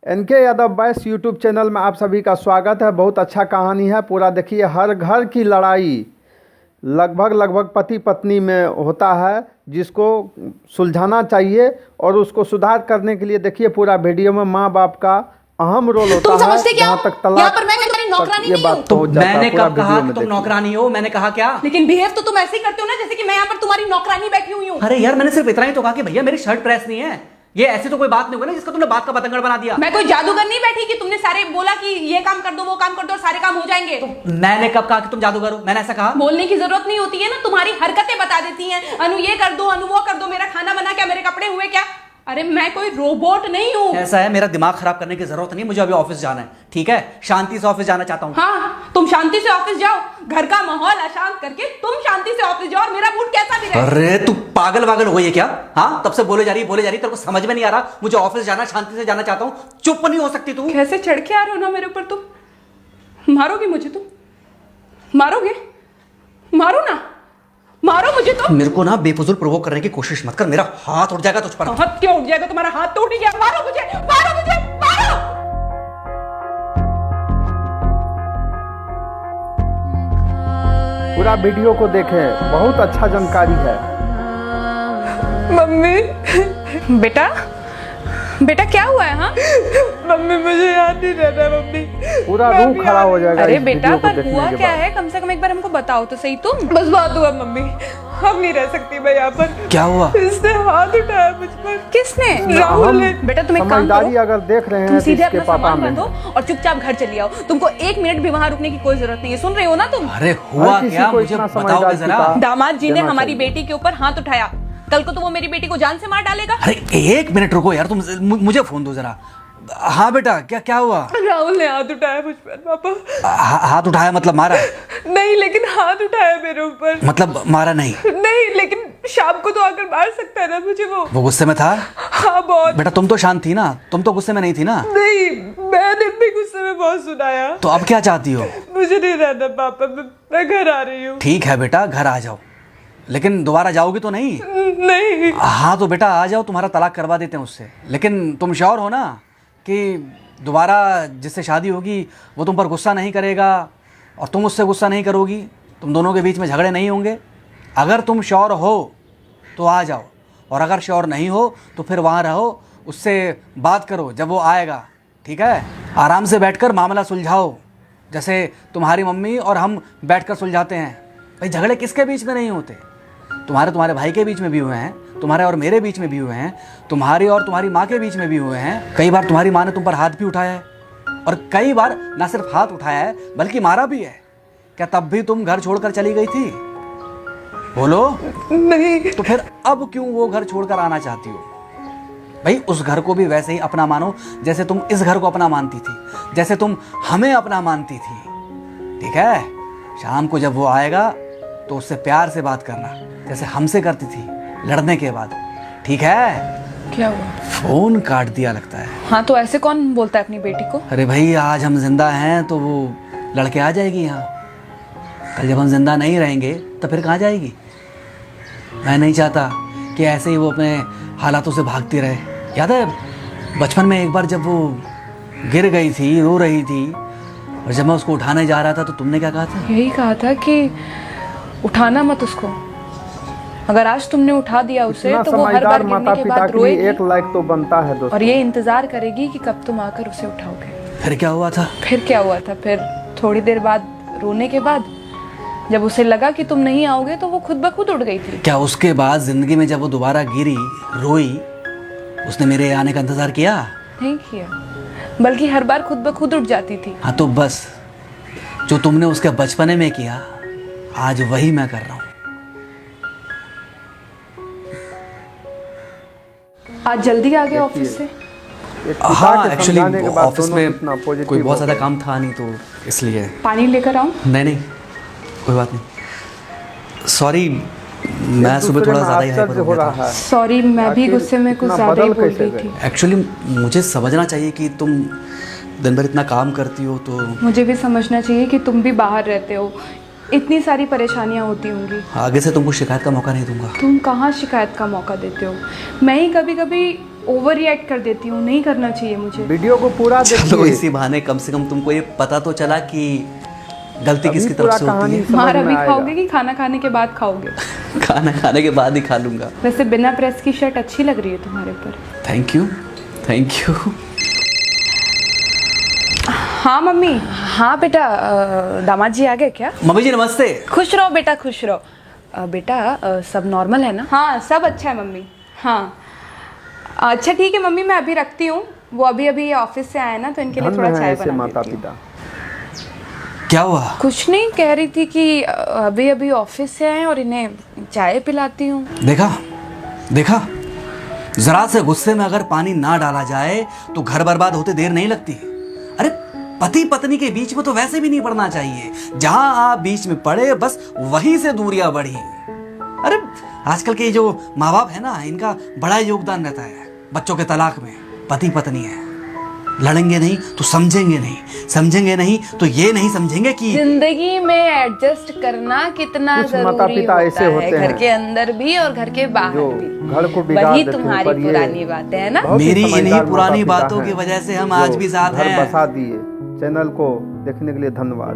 N K Yadav boys YouTube channel में आप सभी का स्वागत है। बहुत अच्छा कहानी है पूरा देखिए। हर घर की लड़ाई लगभग पति पत्नी में होता है, जिसको सुलझाना चाहिए और उसको सुधार करने के लिए देखिए पूरा वीडियो में माँ बाप का अहम रोल होता है। जहाँ तक तलाक ये बात तो मैंने कब कहा कि तुम नौकरानी हो? मैंने कहा क्या? लेकिन बिहेव तो तुम ऐसे ही करते हो ना जैसे कि मैं यहाँ पर तुम्हारी नौकरानी बैठी हुई हूँ। अरे यार, मैंने सिर्फ इतना ही तो कहा कि भैया मेरी शर्ट प्रेस नहीं है। ये ऐसी तो कोई बात नहीं हुई ना जिसका तुमने बात का बतंगड़ बना दिया। मैं कोई जादूगर नहीं बैठी कि तुमने सारे बोला कि ये काम कर दो वो काम कर दो और सारे काम हो जाएंगे। तो मैंने कब कहा कि तुम जादूगर हो? मैंने ऐसा कहा? बोलने की जरूरत नहीं होती है ना, तुम्हारी हरकतें बता देती हैं। अनु ये कर दो, अनु वो कर दो, मेरा खाना बना क्या, मेरे कपड़े हुए क्या। अरे मैं कोई रोबोट नहीं हूँ। ऐसा है, मेरा दिमाग खराब करने की जरूरत नहीं, मुझे अभी ऑफिस जाना है। ठीक है, शांति से ऑफिस जाना चाहता हूँ। हाँ, तुम शांति से ऑफिस जाओ, घर का माहौल अशांत करके तुम शांति से ऑफिस जाओ और मेरा मूड कैसा भी रहे। अरे तू पागल वागल हो गई है क्या? हाँ, तब से बोले जा रही तेरे को समझ में नहीं आ रहा? मुझे ऑफिस जाना, शांति से जाना चाहता हूँ। चुप नहीं हो सकती तू? कैसे चढ़ के आ रहे हो ना मेरे ऊपर तुम। मारोगे मुझे? तुम मारोगे? मारो ना, मारो मुझे। तो मेरे को ना बेफजूल प्रोवोक करने की कोशिश मत कर, मेरा हाथ उठ जाएगा तुझ पर। हाथ क्यों उठ जाएगा? तुम्हारा हाथ तो उठ गया। मारो मुझे, मारो मुझे, मारो। पूरा वीडियो को देखें, बहुत अच्छा जानकारी है। मम्मी बेटा क्या हुआ है? हाँ मम्मी मुझे याद नहीं रहता। मम्मी पूरा रूह खड़ा हो जाएगा। अरे इस बेटा वीडियो को पर देखने हुआ के क्या बाद। है? कम से कम एक बार हमको बताओ तो सही। तुम बस बात हुआ मम्मी, हम नहीं रह सकती मैं यहाँ पर। क्या हुआ? इसने हाथ उठाया मुझ पर। किसने? राहुल ने। बेटा तुम एक काम समझदारी करो, अगर देख रहे तुम हैं तो सीधे इसके अपना पापा सामान में बांधो और चुपचाप घर चली आओ। तुमको एक मिनट भी वहाँ रुकने की कोई जरूरत नहीं है। सुन रहे हो ना तुम? अरे हुआ हर किसी क्या, को मुझे इतना बताओगे समझदार जरा। पिता दामाद जी ने देना हमारी चाहिए। बेटी के ऊपर हाथ उठाया। कल को तो वो मेरी बेटी को जान से मार डालेगा। अरे एक मिनट रुको यार, तुम मुझे फोन दो जरा। हाँ बेटा, क्या हुआ? राहुल ने हाथ उठाया मुझ पर पापा। हाथ उठाया मतलब मारा? नहीं, लेकिन हाथ उठाया मेरे ऊपर। मतलब मारा नहीं? नहीं, लेकिन शाम को तो आकर मार सकता है ना मुझे वो गुस्से में था? हाँ बहुत। बेटा तुम तो शांत थी ना, तुम तो गुस्से में नहीं थी ना? नहीं, मैंने भी गुस्से में बहुत सुनाया। तो अब क्या चाहती हो? मुझे नहीं रहना पापा, मैं घर आ रही हूँ। ठीक है बेटा, घर आ जाओ, लेकिन दोबारा जाओगी तो नहीं? नहीं। हाँ तो बेटा आ जाओ, तुम्हारा तलाक करवा देते हैं उससे। लेकिन तुम श्योर हो ना कि दोबारा जिससे शादी होगी वो तुम पर गुस्सा नहीं करेगा और तुम उससे गुस्सा नहीं करोगी? तुम दोनों के बीच में झगड़े नहीं होंगे? अगर तुम श्योर हो तो आ जाओ, और अगर श्योर नहीं हो तो फिर वहाँ रहो, उससे बात करो जब वो आएगा। ठीक है, आराम से बैठकर मामला सुलझाओ, जैसे तुम्हारी मम्मी और हम बैठकर सुलझाते हैं। भाई झगड़े किसके बीच में नहीं होते? तुम्हारे भाई के बीच में भी हुए हैं, तुम्हारे और मेरे बीच में भी हुए हैं, तुम्हारी और तुम्हारी माँ के बीच में भी हुए हैं। कई बार तुम्हारी माँ ने तुम पर हाथ भी उठाया है, और कई बार ना सिर्फ हाथ उठाया है बल्कि मारा भी है। क्या तब भी तुम घर छोड़कर चली गई थी? बोलो। नहीं। तो फिर अब क्यों वो घर छोड़कर आना चाहती हो? भाई उस घर को भी वैसे ही अपना मानो जैसे तुम इस घर को अपना मानती थी, जैसे तुम हमें अपना मानती थी। ठीक है, शाम को जब वो आएगा तो उससे प्यार से बात करना, जैसे हमसे करती थी लड़ने के बाद। ठीक है? क्या हुआ? फोन काट दिया लगता है। हाँ तो ऐसे कौन बोलता है अपनी बेटी को? अरे भाई आज हम जिंदा हैं तो वो लड़के आ जाएगी यहाँ, कल जब हम जिंदा नहीं रहेंगे तो फिर कहाँ जाएगी? मैं नहीं चाहता कि ऐसे ही वो अपने हालातों से भागती रहे। याद है बचपन में एक बार जब वो गिर गई थी, रो रही थी, और जब मैं उसको उठाने जा रहा था तो तुमने क्या कहा था? यही कहा था कि उठाना मत उसको। अगर आज तुमने उठा दिया उसे तो वो हर बार गिरने के बाद रोएगी। एक लाइक तो बनता है दोस्तों। और ये इंतजार करेगी कि कब तुम आकर उसे उठाओगे। फिर क्या हुआ था? फिर थोड़ी देर बाद, रोने के बाद, जब उसे लगा कि तुम नहीं आओगे तो वो खुद ब खुद उठ गई थी। क्या उसके बाद जिंदगी में जब वो दोबारा गिरी, रोई, उसने मेरे आने का इंतजार किया? नहीं किया, बल्कि हर बार खुद ब खुद उठ जाती थी। हाँ तो बस जो तुमने उसके बचपने में किया आज वही मैं कर रहा हूँ। आज जल्दी आ गए ऑफिस से? हाँ एक्चुअली ऑफिस में कोई बहुत ज़्यादा काम था नहीं तो इसलिए। पानी लेकर आऊँ? नहीं कोई बात नहीं। सॉरी, मैं सुबह थोड़ा ज़्यादा ही हाइपर हो गया था। सॉरी, मैं भी गुस्से में कुछ ज़्यादा ही बोल गई थी। एक्चुअली मुझे समझना चाहिए कि तुम दिन भर इतना काम करती हो तो मुझे भी समझना चाहिए कि तुम भी बाहर रहते हो, इतनी सारी परेशानियां होती होंगी। आगे से तुमको शिकायत का मौका नहीं दूंगा। तुम कहाँ शिकायत का मौका देते हो? मैं ही कभी कभी ओवर रिएक्ट कर देती हूँ, नहीं करना चाहिए मुझे। वीडियो को पूरा चलो देखिए, इसी बहाने कम से कम तुमको ये पता तो चला कि गलती तभी किसकी पूरा तरफ से होती कहानी है। समझ मार में अभी आएगा। खाओगे कि खाना खाने के बाद खाओगे? खाना खाने के बाद ही खा लूंगा। वैसे बिना प्रेस की शर्ट अच्छी लग रही है तुम्हारे ऊपर। Thank you, thank you. हाँ मम्मी। हाँ बेटा, दामाद जी आ गए क्या? मम्मी जी नमस्ते। खुश रहो बेटा, खुश रहो। बेटा सब नॉर्मल है ना? हाँ सब अच्छा है मम्मी। हाँ अच्छा ठीक है मम्मी, मैं अभी रखती हूँ। वो अभी अभी ऑफिस से आए ना, तो इनके लिए धन्य थोड़ा है चाय ऐसे बना माता देती हूँ। पिता। क्या हुआ? कुछ नहीं, कह रही थी कि अभी अभी ऑफिस से आए और इन्हें चाय पिलाती हूँ। देखा देखा, जरा से गुस्से में अगर पानी ना डाला जाए तो घर बर्बाद होते देर नहीं लगती। अरे पति पत्नी के बीच में तो वैसे भी नहीं पड़ना चाहिए। जहां आप बीच में पड़े बस वहीं से दूरियां बढ़ी। अरे आजकल के जो माँ बाप है ना, इनका बड़ा योगदान रहता है बच्चों के तलाक में। पति पत्नी है, लड़ेंगे नहीं तो समझेंगे नहीं, समझेंगे नहीं तो ये नहीं समझेंगे कि जिंदगी में एडजस्ट करना कितना कुछ माता जरूरी पिता ऐसे होता होते है, हैं घर के अंदर भी और घर के बाहर जो भी। घर को बिगाड़ वही देते हैं, तुम्हारी पर ये पुरानी बातें है ना। बहुत ही मेरी समझदार इन्हीं माता पुरानी पिता बातों हैं, की वजह से हम जो आज भी साथ घर हैं। बसा दिए। चैनल को देखने के लिए धन्यवाद।